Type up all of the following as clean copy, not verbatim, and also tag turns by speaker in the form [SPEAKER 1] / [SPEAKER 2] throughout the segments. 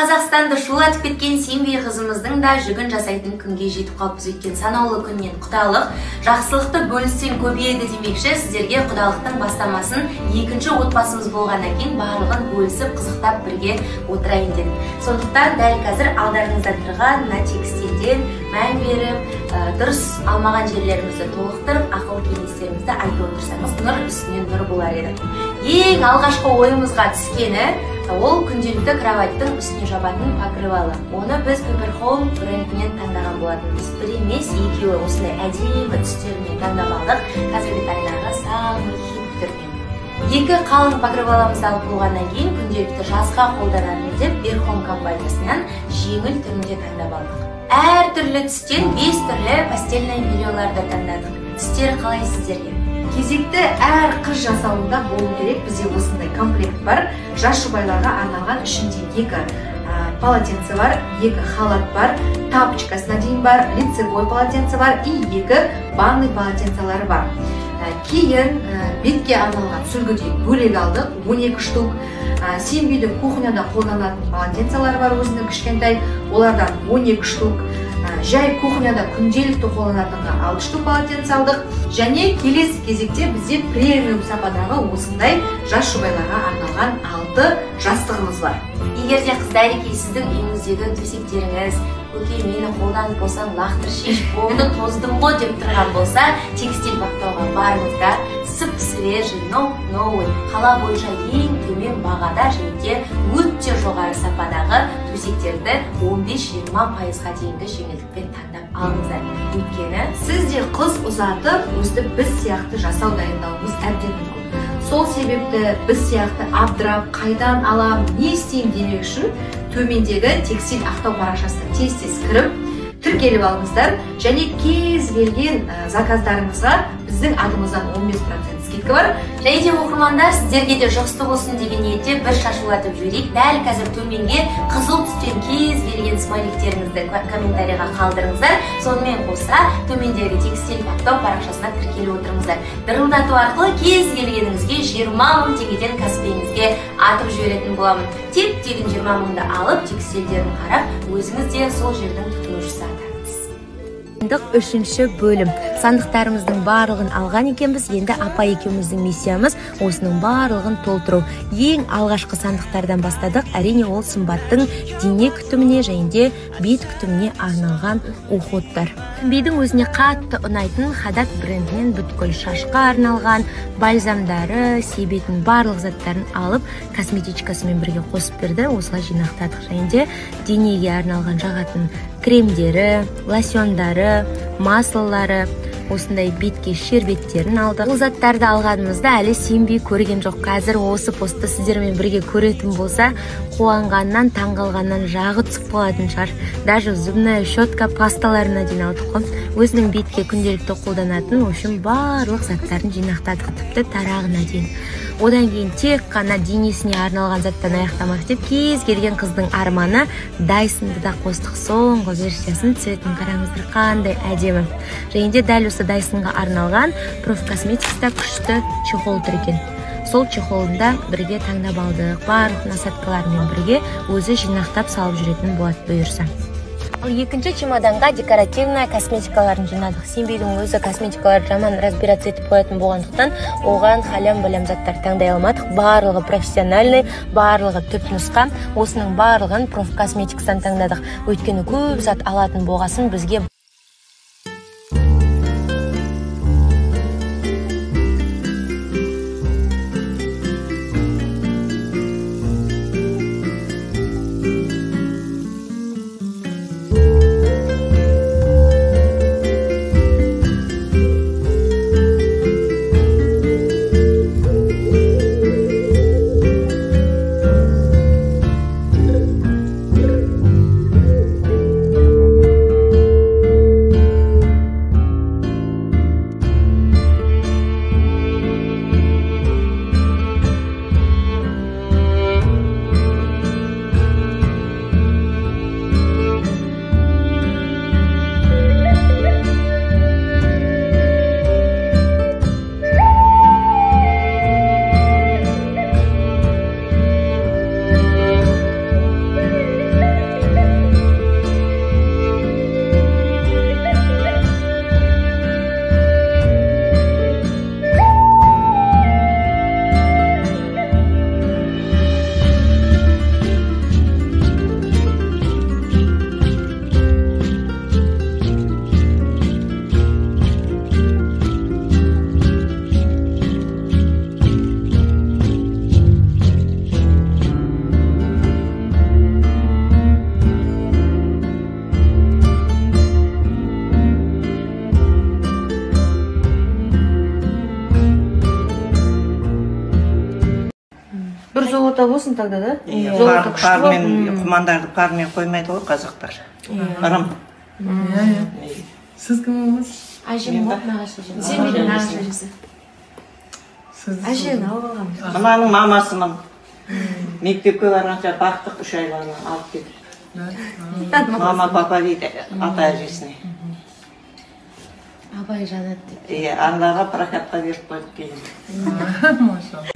[SPEAKER 1] Қазақстанды шулатып кеткен Симби қызымыздың да жүгін жасайтын күнге жетіп қалыппыз. Өткен санаулы күннен құдалық, жақсылықты бөліссең көбейеді демекші. Сіздерге құдалықтың бастамасын екінші отбасымыз болғаннан кейін барлығын бөлісіп, қызықтап бірге отырайын дедім. Сондықтан дәл қазір алдарыңызда тұрған мына текстильден мән беріп, дұрыс алмаған жерлерімізді толықтырып, ақыл кеңестерімізді айтып отырсаңыз, нұр үстінен нұр болар еді. Ең алғашқы ойымызға түскені ол күнделікті кроваттың үстіне жабатын покрывалы. Оны біз Paper Home брендінен таңдаған болатынбыз. Бір емес, екеуі осындай әдемі түстермен таңдап алдық. Қазіргі таңдағы самый хит түрден. Екі қалың покрываламызды алып болғаннан кейін күнделікті жазға қолданатын деп Paper Home компаниясынан жеңіл түрінде таңдап алдық. Әр түрлі түстен 5 түрлі пастельный бельеларды таңдадық. Түстері қалай сіздерге?
[SPEAKER 2] Кезекті әр қыз жасауында болу керек. Бізде осындай комплект бар. Жас жұбайларға арналған ішінде 2 полотенце бар, 2 халат бар, тапочкасына дейін бар, лицевой полотенце бар и 2 ванный полотенцелары бар. Кейін бетке арналған сүлгідей бөлек алдық, 12 штук. Симбидің кухняда қолданатын полотенцелары бар, өзінің кішкентай, олардан 12 штук. Жай кухняда күнделікті қолданатынға 6 штук полотенце алдық. Және келесі кезекте бізде премиум сападағы осындай жас жұбайларға арналған 6 жастығымыз бар.
[SPEAKER 1] Егерде қыздар екен сіздің үйіңіздегі төсектеріңіз көке мені қолданып болсаң лақтыр шеш, оны тоздым ғой деп тұрған болса, текстиль баптауға барыңыздар. Свежий, новый, қала бойынша ең төмен бағада және өте жоғары сападағы төсектерді 15-20%-ға дейінгі жеңілдікпен таңдап алыңыздар. Өйткені
[SPEAKER 2] сізде қыз ұзатып, өзді біз сияқты жасау дайындауымыз әбден мүмкін. Сол себепті біз сияқты абдырап, қайдан алам, не істеймін демек үшін төмендегі текстиль ақтау парақшасына тез-тез кіріп, тіркеліп алыңыздар. Және кез келген заказдарыңызға біздің атымыздан 15% скидка бар.
[SPEAKER 1] Және де оқырмандар, сіздерге де жұғысты болсын деген ниетте бір шашулатып жіберейік. Дәл қазір төменге қызыл түстен кез келген смайликтеріңізді комментарийға қалдырыңыздар. Сонымен қоса төмендегі текстиль баптау парақшасына тіркеліп отырыңыздар. Дырылдату арқылы кез келгеніңізге 20 000 теңгеден кәсіпбегіңізге атып жіберетін боламын. Теп-тегін 20 000-ды алып, текстильдерін қарап, өзіңіз де сол жердің тұтынушысы атаңыз. Үшінші бөлім. Сандықтарымыздың барлығын алған екенбіз. Енді апа екеуміздің миссиямыз осының барлығын толтыру. Ең алғашқы сандықтардан бастадық. Әрине ол сымбаттың дене күтіміне және де бет күтіміне арналған уходтар. Бидің өзіне қатты ұнайтын Хадак брендінен бүткіл шашқа арналған бальзамдары, себетін барлық заттарын алып, косметичкасымен бірге қосып берді. Осылай жинақтадық. Және де денеге арналған жағатын кремдері, лосьондары, маслалары, осындай бетке шербеттерін алдық. Бұл заттарды алғанымызда әлі Симби көрген жоқ. Қазір осы постты сіздермен бірге көретін болса, қуанғаннан, таңғалғаннан жағы түсіп қалатын шығар. Даже зубная щетка пасталарына дейін алдық қой. Өзінің бетке күнделікті қолданатын, үшін барлық заттарын жинақтадық, тіпті тарағына дейін. Одан кейін тек қана денесіне арналған заттан аяқтамақ деп кез келген қыздың арманы Дайсонды да қостық. Соңғы версиясын цветін қараңыздар қандай әдемі. Және де дәл осы Дайсонға арналған профкосметикста күшті чехол тұр екен. Сол чехолында бірге таңдап алдық. Барлық насадкалармен бірге өзі жинақтап салып жүретін болады бұйырса. Екінші чемоданға декоративная косметикаларын жинадық. Симбидің өзі косметикалар жаман разбираться етіп қоятын болғандықтан, оған халям-балям заттар таңдай алмадық. Барлығы профессиональный, барлығы түп нұсқа. Осының барлығын профкосметикстан таңдадық. Өйткені көп зат алатын болғасын бізге Бір золото болсын тогда, да?
[SPEAKER 3] Құмандарды пармен қоймайды ғой қазақтар. Ырым.
[SPEAKER 4] Сіз кім боласыз?
[SPEAKER 1] Әжем ғой, нағашы әжем.
[SPEAKER 2] Сен менің нағашы әжесі. Әжені алып алғанбыз.
[SPEAKER 3] Мынаның мамасымын. Мектепке барғанша бақтық 3 айлығына алып кетіп. Мама папа дейді ата әжесіне.
[SPEAKER 1] Абай жанат деп.
[SPEAKER 3] Иә, андарға прокатқа беріп қойып келдім.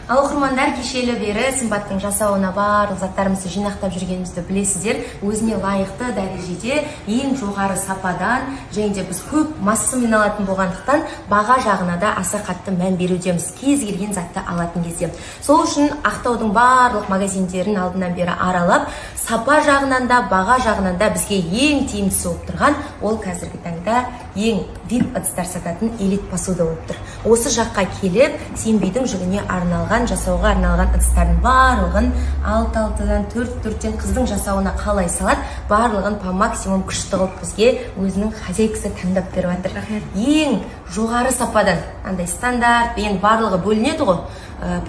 [SPEAKER 1] Ал оқырмандар, кешелі бері Сымбаттың жасауына барлық заттарымызды жинақтап жүргенімізді білесіздер. Өзіне лайықты дәрежеде ең жоғары сападан, және де біз көп массамен алатын болғандықтан баға жағына да аса қатты мән берудеміз. Кез келген затты алатын кезде. Сол үшін Ақтаудың барлық магазиндерін алдынан бері аралап, сапа жағынан да, баға жағынан да бізге ең тиімдісі болып тұрған, ол қазіргі таңда ең VIP ыдыстар сататын элит посуда болып тұр. Осы жаққа келіп, сенбейдің жүгіне арналған, жасауға арналған ыдыстардың барлығын 6-6-дан 4-4-тен қыздың жасауына қалай салат, барлығын по максимум күшті қылып бізге өзінің хозяйкасы таңдап беріп жатыр. Ең жоғары сападан, андай стандарт, ең барлығы бөлінеді ғой,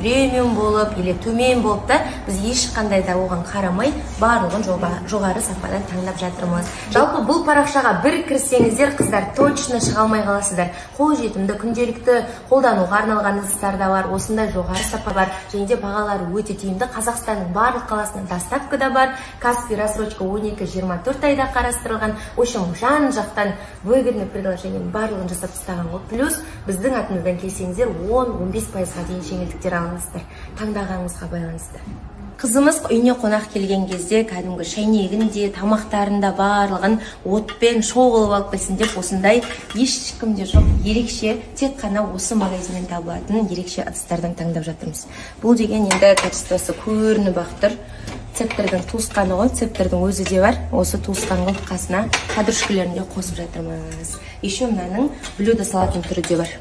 [SPEAKER 1] премиум болып, или төмен болып та, біз ешқандай да оған қарамай, барлығын жоғары сападан таңдап жатырмыз. Жалпы бұл парақшаға бір кірсеңіздер, қыздар точно шыға алмай қаласыздар. Қолжетімді, күнделікті қолдануға арналған ыдыстар да бар, осындай жоғары сапа бар, және де бағалары өте тиімді. Қазақстанның барлық қаласынан доставка да бар, Каспий рассрочка 12-24 айда қарастырылған. Общем, жан-жақтан выгодный предложениенің барлығын жасап тастаған ғой. Плюс біздің атымыздан келсеңіздер 10-15%-ға дейін жеңілдіктер алыңыздар. Таңдағаныңызға байланысты. Қызымыз үйіне қонақ келген кезде кәдімгі шайнегінде, тамақтарында барлығын отпен шоғылып алып келсін деп, осындай ешкімде жоқ ерекше, тек қана осы магазиннен табылатын ерекше ыдыстардан таңдап жатырмыз. Бұл деген енді качествосы көрініп ақ тұр. Цептердің туысқаны ғой, цептердің өзі де бар. Осы туысқанның қасына подружкаларын де қосып жатырмыз. Еще мынаның блюдо салатын түрі де бар.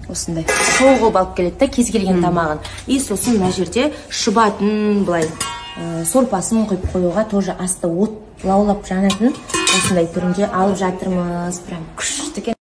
[SPEAKER 1] Осындай шоғылып алып келеді, кез келген тамағын. И сосын мына жерде шұбатын, былай сорпасын құйып қоюға тоже асты от лаулап жанатын осындай түрінде алып жатырмыз. Прям күшті екен.